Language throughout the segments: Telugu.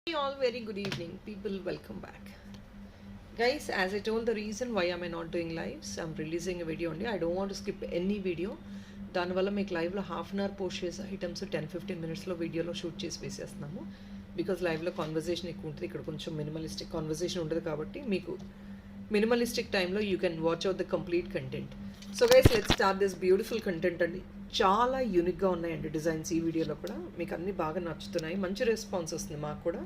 Hey all, very good evening people, welcome back guys. As I told, the reason why am I not doing lives, I'm releasing a video only. I don't want to skip any video. దానివల్ల మీకు లైవ్లో హాఫ్ అన్ అవర్ పోస్ట్ చేసే ఐటమ్స్ 10-15 మినిట్స్లో వీడియోలో షూట్ చేసి వేసేస్తున్నాము. బికాజ్ లైవ్లో కాన్వర్జేషన్ ఎక్కువ ఉంటుంది, ఇక్కడ కొంచెం మినిమలిస్టిక్ కాన్వర్జేషన్ ఉంటుంది కాబట్టి మీకు మినిమలిస్టిక్ టైంలో you can watch out the complete content. So guys, let's start this beautiful content అండి. చాలా యూనిక్గా ఉన్నాయండి డిజైన్స్. ఈ వీడియోలో కూడా మీకు అన్నీ బాగా నచ్చుతున్నాయి, మంచి రెస్పాన్స్ వస్తుంది మాకు కూడా.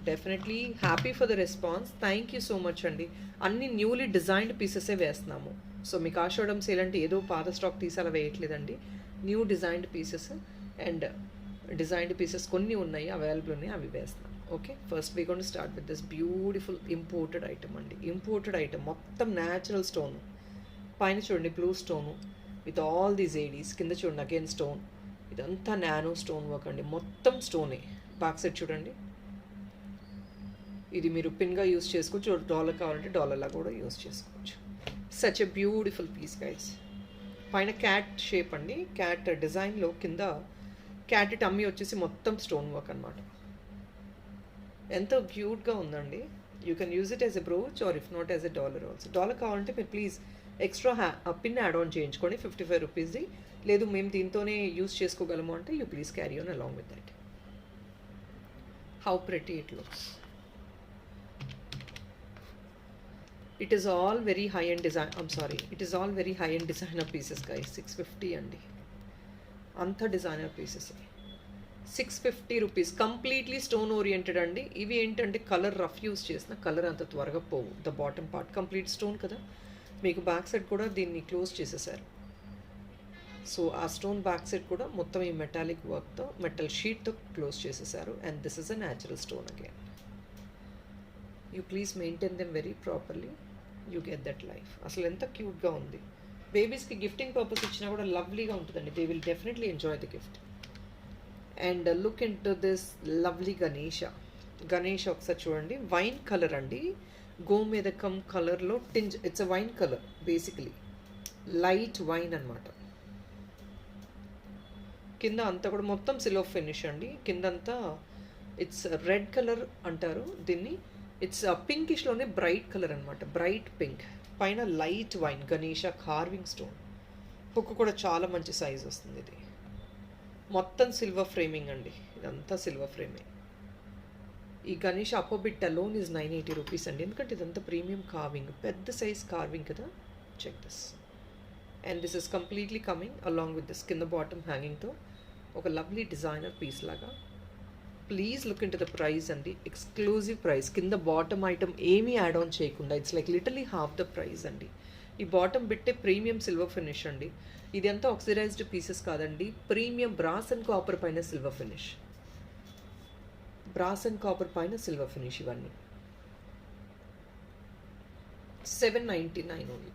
Definitely happy for the response, thank you so much అండి. అన్ని న్యూలీ డిజైన్డ్ పీసెసే వేస్తున్నాము. సో మీకు ఆషాఢం సేల్ అంటే ఏదో పాత స్టాక్ తీసి అలా వేయట్లేదండి. New designed pieces and designed pieces కొన్ని ఉన్నాయి, అవైలబుల్ ఉన్నాయి, అవి వేస్తున్నాం. Okay, first we gonna start with this beautiful imported item అండి. ఇంపోర్టెడ్ ఐటమ్ మొత్తం న్యాచురల్ స్టోన్. పైన చూడండి blue stone with all these ADs, కింద చూడండి అగైన్ స్టోన్. ఇదంతా నానో స్టోన్ వర్క్ అండి, మొత్తం స్టోనే. బ్యాక్ సైడ్ చూడండి, ఇది మీరు పిన్గా యూస్ చేసుకోవచ్చు, డాలర్ కావాలంటే డాలర్లా కూడా యూస్ చేసుకోవచ్చు. Such a beautiful piece guys. పైన క్యాట్ షేప్ అండి, క్యాట్ డిజైన్లో కింద క్యాట్ టమ్మీ వచ్చేసి మొత్తం స్టోన్ వర్క్ అనమాట. ఎంతో క్యూట్గా ఉందండి. You can use it as a brooch or if not as a dollar also. Dollar కావాలంటే మీరు please extra pin add on చేయించుకోండి, 55 రూపీస్ది. లేదు మేము దీంతోనే యూజ్ చేసుకోగలము అంటే you please carry on along with that. How pretty it looks. It is all very high-end design. It is all very high-end designer pieces, guys. 650 అండి, అంత designer pieces. 650 rupees, completely stone oriented అండి. ఇవి ఏంటంటే కలర్ రఫ్ యూస్ చేసిన కలర్ అంత త్వరగా పోవు. The bottom part complete stone కదా. మీకు బ్యాక్ సైడ్ కూడా దీన్ని క్లోజ్ చేసేసారు. సో ఆ స్టోన్ బ్యాక్ సైడ్ కూడా మొత్తం ఈ మెటాలిక్ వర్క్తో, మెటల్ షీట్తో క్లోజ్ చేసేసారు. And this is a natural stone again. You please maintain them very properly, you get that life. అసలు ఎంత క్యూట్గా ఉంది. బేబీస్కి గిఫ్టింగ్ పర్పస్ ఇచ్చినా కూడా లవ్లీగా ఉంటుందండి. They will definitely enjoy the gift. And look into this lovely Ganesha ఒకసారి చూడండి. వైన్ కలర్ అండి, గోమేదకం కలర్లో tinge. It's a wine colour basically, light wine అనమాట. కింద అంతా కూడా మొత్తం సిల్వర్ ఫినిష్ అండి. కిందంతా ఇట్స్ రెడ్ కలర్ అంటారు దీన్ని. ఇట్స్ పింకిష్లోనే బ్రైట్ కలర్ అనమాట, బ్రైట్ పింక్. పైన light wine Ganesha carving stone. Hook కూడా చాలా మంచి సైజ్ వస్తుంది. ఇది మొత్తం సిల్వర్ ఫ్రేమింగ్ అండి, ఇదంతా సిల్వర్ ఫ్రేమింగ్. ఈ గణేష అపోబిట్ అలోన్ ఈజ్ 980 రూపీస్ అండి, ఎందుకంటే ఇదంతా ప్రీమియం కార్వింగ్, పెద్ద సైజ్ కార్వింగ్ కదా. Check this. And this is completely coming along with this కింద బాటమ్ హ్యాంగింగ్తో ఒక లవ్లీ డిజైనర్ పీస్ లాగా. Please look into the price అండి, ఎక్స్క్లూజివ్ ప్రైస్. కింద బాటమ్ ఐటమ్ ఏమీ యాడ్ ఆన్ చేయకుండా it's like literally half the price అండి. ఈ బాటమ్ బిట్టే ప్రీమియం సిల్వర్ ఫినిష్ అండి. ఇది అంతా ఆక్సిడైజ్డ్ పీసెస్ కాదండి, ప్రీమియం బ్రాస్ అండ్ కాపర్ పైన silver finish. Brass and copper పైన సిల్వర్ ఫినిష్. ఇవన్నీ 799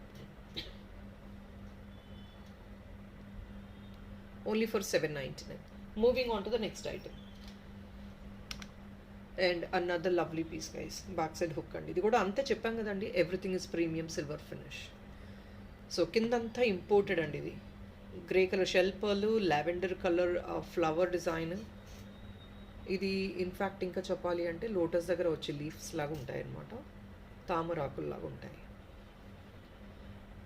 only for 799. Moving on to the next item. And another lovely piece guys. Back side hook అండి. ఇది కూడా అంతే చెప్పాం కదండి, everything is premium silver finish. So కిందంతా ఇంపోర్టెడ్ అండి. ఇది grey colour shell pearl, lavender colour flower design. ఇది ఇన్ఫ్యాక్ట్ ఇంకా చెప్పాలి అంటే లోటస్ దగ్గర వచ్చే లీవ్స్ లాగా ఉంటాయి అన్నమాట, తామరాకుల్లాగా ఉంటాయి.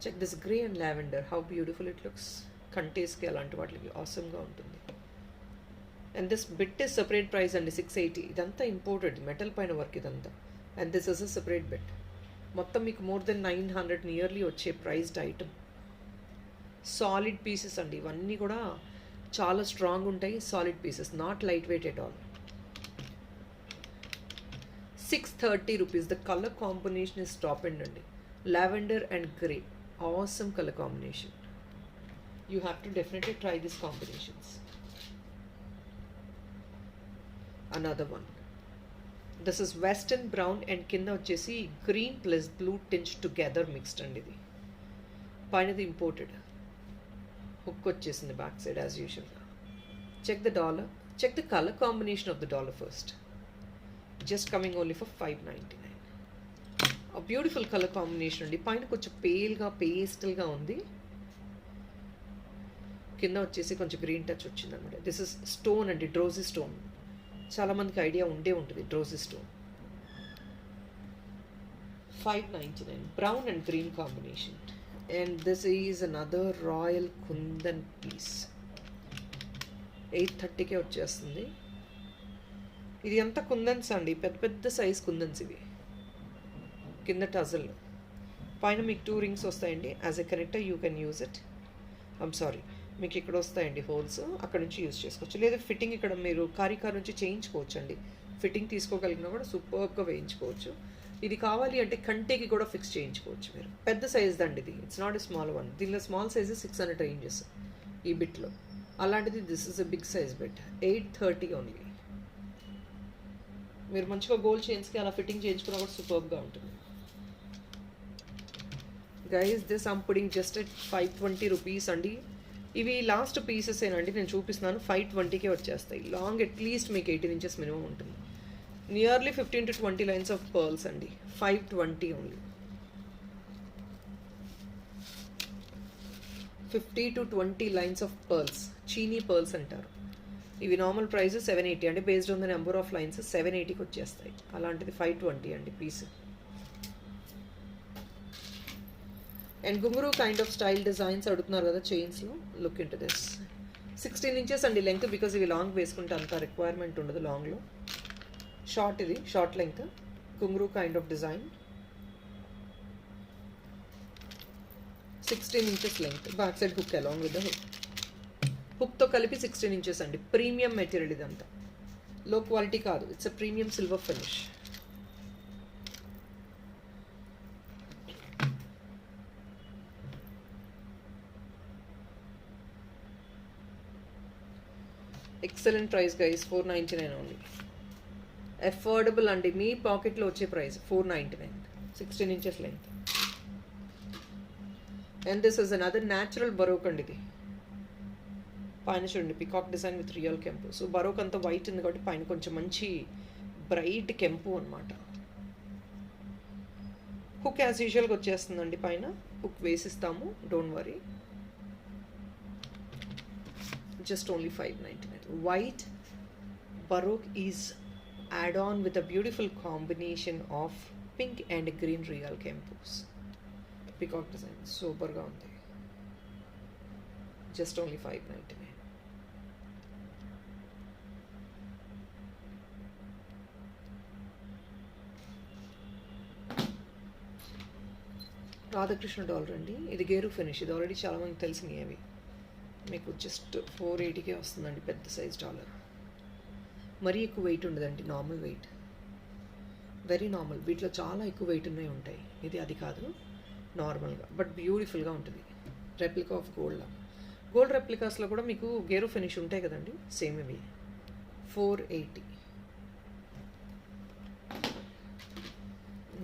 Check this grey and lavender, how beautiful it looks. కంటేస్కి అలాంటి వాటికి ఆసమ్గా ఉంటుంది. And this bit is separate price అండి, 680. ఇదంతా ఇంపోర్టెడ్ మెటల్ పైన వర్క్ ఇదంతా. And this is a separate bit. మొత్తం మీకు మోర్ దెన్ 900 నియర్లీ వచ్చే ప్రైస్డ్ ఐటమ్. సాలిడ్ పీసెస్ అండి ఇవన్నీ కూడా, చాలా స్ట్రాంగ్ ఉంటాయి. Solid pieces, not light weight at all. 630 rupees. The colour combination is top end అండి. Lavender and grey, awesome colour combination. You have to definitely try this combinations. Another one. This is western brown and కింద వచ్చేసి green plus blue tinge together mixed అండి. ఇది పైనది ఇంపోర్టెడ్. హుక్ వచ్చేసింది back side as usual. Check the dollar, check the colour combination of the dollar first. Just coming only for 599. ఆ బ్యూటిఫుల్ కలర్ కాంబినేషన్ అండి. పైన కొంచెం పేల్గా పేస్టల్గా ఉంది, కింద వచ్చేసి కొంచెం గ్రీన్ టచ్ వచ్చింది అనమాట. దిస్ ఇస్ స్టోన్ అండి, డ్రోజీ స్టోన్. చాలామందికి ఐడియా ఉండే ఉంటుంది drowsy stone. 599 brown and green combination. And this is another royal kundan piece. 830కే వచ్చేస్తుంది. ఇది అంతా కుందన్స్ అండి, పెద్ద పెద్ద సైజ్ కుందన్స్ ఇవి. కింద టజల్, పైన మీకు 2 రింగ్స్ వస్తాయండి. As a connector you can use it. I'm sorry, మీకు ఇక్కడ వస్తాయండి హోల్స్, అక్కడ నుంచి యూజ్ చేసుకోవచ్చు. లేదా ఫిట్టింగ్ ఇక్కడ మీరు కారికార్ నుంచి చేయించుకోవచ్చు అండి. ఫిట్టింగ్ తీసుకోగలిగినా కూడా సూపర్గా వేయించుకోవచ్చు. ఇది కావాలి అంటే కంటేకి కూడా ఫిక్స్ చేయించుకోవచ్చు మీరు. పెద్ద సైజ్ దండి ఇది, it's not a small one. దీనిలో స్మాల్ సైజ్ 600 రేంజెస్ ఈ బిట్లో. అలాంటిది this is a big size bit. 830 only. మీరు మంచిగా గోల్డ్ చైన్స్కి అలా ఫిట్టింగ్ చేయించుకున్నా కూడా సూపర్గా ఉంటుంది. Guys this I'm putting just at 520 rupees అండి. ఇవి లాస్ట్ పీసెస్ ఏనండి, నేను చూపిస్తున్నాను. 520కే వచ్చేస్తాయి. లాంగ్ అట్లీస్ట్ మీకు 18 ఇంచెస్ మినిమం ఉంటుంది. Nearly 15 to 20 lines of pearls అండి. 520 only. 50 to 20 lines of pearls, చీనీ పర్ల్స్ అంటారు. ఇవి నార్మల్ ప్రైస్ 780 అంటే based on the number of lines 780కి వచ్చేస్తాయి. అలాంటిది 520 అండి piece. And ghungroo kind of style designs అడుగుతున్నారు కదా చైన్స్లో. Look into this. 16 inches అండి లెంగ్త్, బికాజ్ ఇవి లాంగ్ వేసుకుంటే అంత రిక్వైర్మెంట్ ఉండదు లాంగ్లో. షార్ట్, ఇది short length ghungroo kind of design. 16 inches length, back side hook along with the hook. హుక్తో కలిపి 16 ఇంచెస్ అండి. ప్రీమియం మెటీరియల్ ఇదంతా, లో క్వాలిటీ కాదు. It's a premium silver finish. Excellent price guys, 499 only. Affordable అండి, మీ పాకెట్లో వచ్చే price 499. 16 inches length. And this is another natural baroque అండి. ఇది పైన చూడండి పికాక్ డిజైన్ విత్ రియల్ కెంపు. సో బరోక్ అంతా వైట్ ఉంది కాబట్టి పైన కొంచెం మంచి బ్రైట్ కెంపు అనమాట. హుక్ యాజ్ యూజువల్గా వచ్చేస్తుందండి. పైన హుక్ వేసిస్తాము, don't worry. Just only 599. White baroque is add-on with a beautiful combination of pink and green real kempus. Peacock design, super ga undi. Just only 599. Radhakrishna dollar అండి. ఇది గేరు ఫినిష్. ఇది ఆల్రెడీ చాలా మందికి తెలిసినవి అవి. మీకు జస్ట్ 480కే వస్తుందండి పెద్ద సైజ్ డాలర్. మరీ ఎక్కువ వెయిట్ ఉండదండి, నార్మల్ వెయిట్, వెరీ నార్మల్. వీటిలో చాలా ఎక్కువ వెయిట్ ఉన్నాయి ఉంటాయి. ఇది అది కాదు, నార్మల్గా బట్ బ్యూటిఫుల్గా ఉంటుంది. Replica of gold. గోల్డ్ రెప్లికాస్లో కూడా మీకు గేరో ఫినిష్ ఉంటాయి కదండి, సేమ్ ఇవి. 480.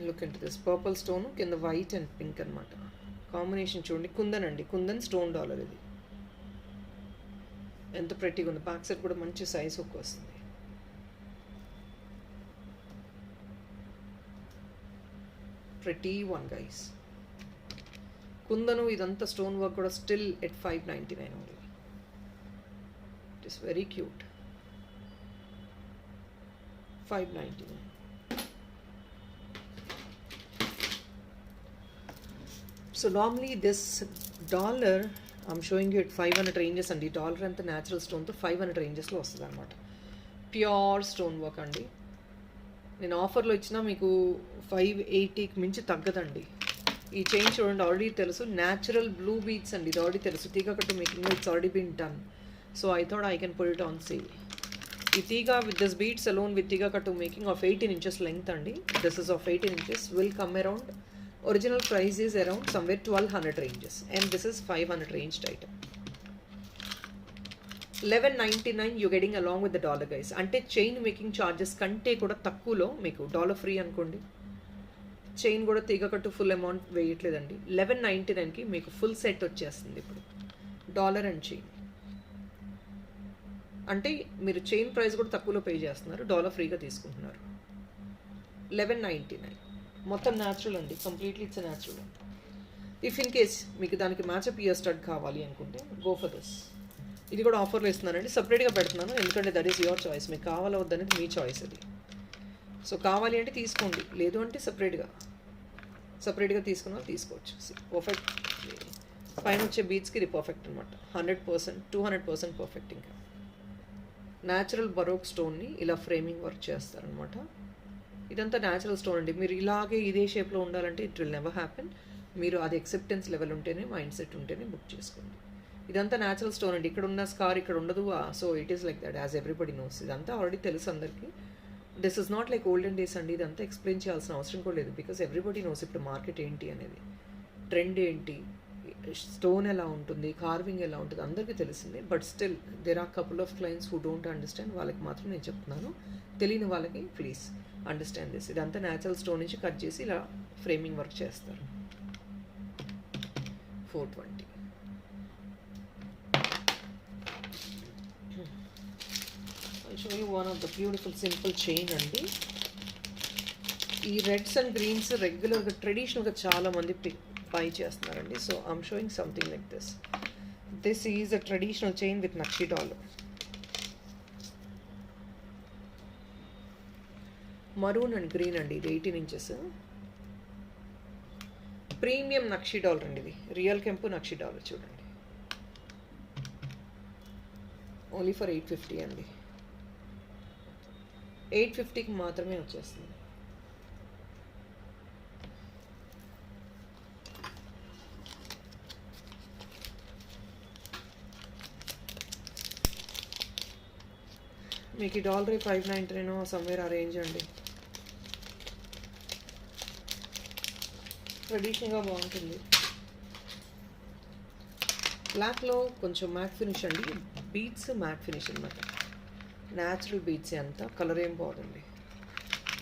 Look into this purple stone, కింద వైట్ అండ్ పింక్ అనమాట. కాంబినేషన్ చూడండి. కుందన్ అండి, కుందన్ స్టోన్ డాలర్. ఇది ఎంత ప్రెట్టీగా ఉంది. బ్యాక్ సైడ్ కూడా మంచి సైజ్ హుక్ వస్తుంది. Pretty one guys. కుందను ఇదంతా స్టోన్ వర్క్ కూడా still at 599 only. It is very cute. 599. So normally this dollar I'm showing you at 500 ranges అండి. డాలర్ అంతా న్యాచురల్ స్టోన్తో 500 రేంజెస్లో వస్తుంది అనమాట. ప్యూర్ స్టోన్ వర్క్ అండి. నేను ఆఫర్లో ఇచ్చినా మీకు 580కి మించి తగ్గదండి. ఈ చైన్ చూడండి, ఆల్రెడీ తెలుసు న్యాచురల్ బ్లూ బీట్స్ అండి. ఇది ఆల్రెడీ తెలుసు. తీగ కట్టు మేకింగ్లో it's already been done. So I thought I can put it on sale. ఈ తీగ with this beads along with తీగ కట్టు మేకింగ్ ఆఫ్ 18 ఇంచెస్ లెంగ్త్ అండి. This is of 18 inches. Will come around, original price is around somewhere 1200 ranges, and this is 500 ranged item. 1199 you getting along with the dollar guys. అంటే చైన్ మేకింగ్ చార్జెస్ కంటే కూడా తక్కువలో మీకు డాలర్ ఫ్రీ అనుకోండి. చైన్ కూడా తీగ కట్టు ఫుల్ అమౌంట్ వేయట్లేదండి. 1199కి మీకు ఫుల్ సెట్ వచ్చేస్తుంది ఇప్పుడు, డాలర్ అండ్ చైన్. అంటే మీరు చైన్ ప్రైస్ కూడా తక్కువలో పే చేస్తున్నారు, డాలర్ ఫ్రీగా తీసుకుంటున్నారు. 1199 మొత్తం న్యాచురల్ అండి, కంప్లీట్లీ ఇట్స్ న్యాచురల్ అండి. ఇఫ్ ఇన్ కేస్ మీకు దానికి మ్యాచప్ ఇయర్ స్టడ్ కావాలి అనుకుంటే గో ఫర్ దిస్. ఇది కూడా ఆఫర్లో ఇస్తున్నానండి, సపరేట్గా పెడుతున్నాను ఎందుకంటే దట్ ఈస్ యువర్ చాయిస్. మీకు కావాలా వద్దనేది మీ చాయిస్ అది. సో కావాలి అంటే తీసుకోండి, లేదు అంటే సపరేట్గా తీసుకున్న వాళ్ళు తీసుకోవచ్చు. పర్ఫెక్ట్. పైన వచ్చే బీట్స్కి ఇది పర్ఫెక్ట్ అనమాట. 100%, 200% పర్ఫెక్ట్. ఇంకా న్యాచురల్ బరోక్ స్టోన్ని ఇలా ఫ్రేమింగ్ వర్క్ చేస్తారనమాట. ఇదంతా న్యాచురల్ స్టోన్ అండి. మీరు ఇలాగే ఇదే షేప్లో ఉండాలంటే ఇట్ విల్ నెవర్ హ్యాపెన్. మీరు అది ఎక్సెప్టెన్స్ లెవెల్ ఉంటేనే, మైండ్ సెట్ ఉంటేనే బుక్ చేసుకోండి. ఇదంతా న్యాచురల్ స్టోన్ అండి. ఇక్కడ ఉన్న స్కార్ ఇక్కడ ఉండదు. So it is like that, as everybody knows. ఇదంతా ఆల్రెడీ తెలుసు అందరికీ. This is not like olden days అండి. ఇదంతా ఎక్స్ప్లెయిన్ చేయాల్సిన అవసరం కూడా లేదు, బికాస్ ఎవ్రీబడి నోస్ ఇప్పుడు మార్కెట్ ఏంటి అనేది, ట్రెండ్ ఏంటి, స్టోన్ ఎలా ఉంటుంది, కార్వింగ్ ఎలా ఉంటుంది, అందరికీ తెలిసిందే. But still there are couple of clients who don't understand. వాళ్ళకి మాత్రం నేను చెప్తున్నాను, తెలియని వాళ్ళకి ప్లీజ్ అండర్స్టాండ్ దిస్. ఇదంతా న్యాచురల్ స్టోన్ నుంచి కట్ చేసి ఇలా ఫ్రేమింగ్ వర్క్ చేస్తారు. 420. I'll show you one of the beautiful simple chain అండి. ఈ రెడ్స్ అండ్ గ్రీన్స్ రెగ్యులర్గా ట్రెడిషనల్గా చాలామంది బై చేస్తున్నారండి. So I'm showing something like this. This is a traditional chain with nakshi doll. Maroon and green అండి. ఇది 18 inches. ప్రీమియం నక్షి డాలర్ అండి. ఇది రియల్ కెంపు నక్షి డాలర్ చూడండి. ఓన్లీ ఫర్ 850 అండి. 850కి మాత్రమే వచ్చేస్తుంది. మీకు ఈ డాలర్ 599 సమ్వేర్ ఆ రేంజ్ అండి. ట్రెడిషనల్గా బాగుంటుంది. బ్లాక్లో కొంచెం మ్యాట్ ఫినిష్ అండి. బీట్స్ మ్యాట్ ఫినిష్ అనమాట. న్యాచురల్ బీట్స్ అంతా, కలర్ ఏం బాగుందండి.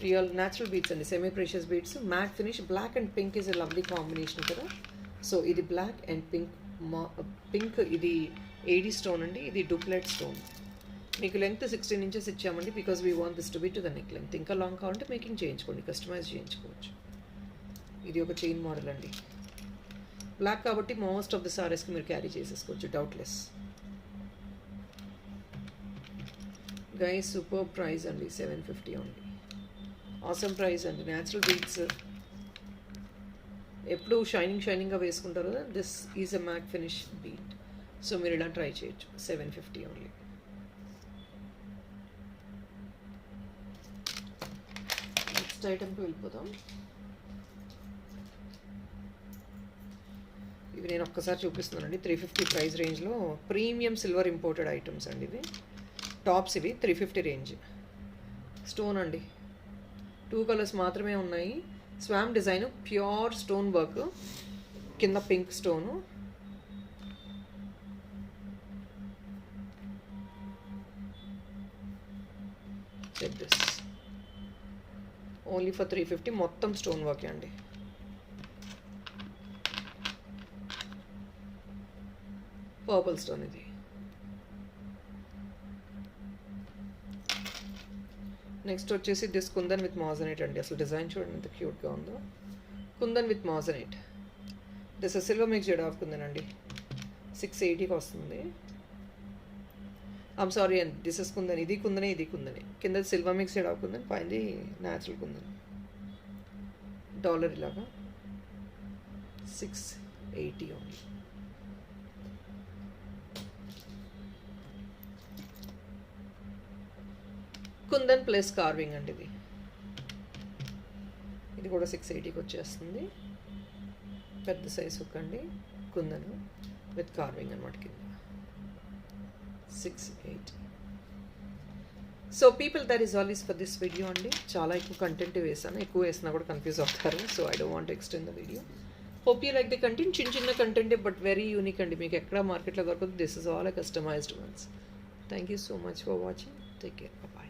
రియల్ న్యాచురల్ బీట్స్ అండి, semi precious beads, matte finish. Black and pink is a lovely combination కదా. సో ఇది బ్లాక్ అండ్ పింక్. ఇది ఏడీ స్టోన్ అండి. ఇది డూప్లెట్ స్టోన్. మీకు లెంగ్త్ 16 inches ఇచ్చామండి, because we want this to be to the neck length. ఇంకా లాంగ్ కావాలంటే మేకింగ్ చేయించుకోండి, కస్టమైజ్ చేయించుకోవచ్చు. ఇది ఒక చైన్ మోడల్ అండి. బ్లాక్ కాబట్టి మోస్ట్ ఆఫ్ ద సారీస్కి మీరు క్యారీ చేసేసుకోవచ్చు, డౌట్లెస్. గైస్ సూపర్ ప్రైస్ అండి. 750 ఓన్లీ. ఆసమ్ ప్రైస్ అండి. న్యాచురల్ బీట్స్ ఎప్పుడు షైనింగ్గా వేసుకుంటారు కదా. This is a matte finish bead. So మీరు ఇలా ట్రై చేయొచ్చు. 750 ఓన్లీ. నెక్స్ట్ ఐటమ్కి వెళ్ళిపోదాం. ఇవి నేను ఒక్కసారి చూపిస్తున్నానండి. 350 ప్రైస్ రేంజ్లో ప్రీమియం సిల్వర్ ఇంపోర్టెడ్ ఐటమ్స్ అండి. ఇవి టాప్స్. ఇవి 350 రేంజ్. స్టోన్ అండి. 2 కలర్స్ మాత్రమే ఉన్నాయి. స్వామ్ డిజైన్, ప్యూర్ స్టోన్ వర్క్, కింద pink stone. Check this. Only for 350. మొత్తం స్టోన్ వర్కే అండి. పర్పుల్ స్టోన్ ఇది. నెక్స్ట్ వచ్చేసి దిస్ కుందన్ విత్ మాజనైట్ అండి. అసలు డిజైన్ చూడండి ఎంత క్యూట్గా ఉందో. Kundan with moissanite. This silver mixed of kundan అండి. 680కి వస్తుంది. ఐమ్ సారీ అండి, దిస్ ఇస్ కుందన్. ఇది కుందనే, ఇది కుందనే. కింద silver mixed of kundan, పైనది న్యాచురల్ కుందన్. డాలర్ ఇలాగా 680 ఓన్లీ. కుందన్ ప్లస్ కార్వింగ్ అండి. ఇది కూడా 680కి వచ్చేస్తుంది. పెద్ద సైజ్ హుక్ అండి. కుందన్ విత్ కార్వింగ్ అనమాట కింద. 680. So people, that is all is for this video అండి. చాలా ఎక్కువ కంటెంట్ వేసాను. ఎక్కువ వేసినా కూడా కన్ఫ్యూజ్ అవుతారు. So I don't want to extend the video. Hope you like the content. చిన్న కంటెంటే బట్ వెరీ యూనిక్ అండి. మీకు ఎక్కడ మార్కెట్లో దొరకదు. This is all a customised ones. Thank you so much for watching. Take care. Bye.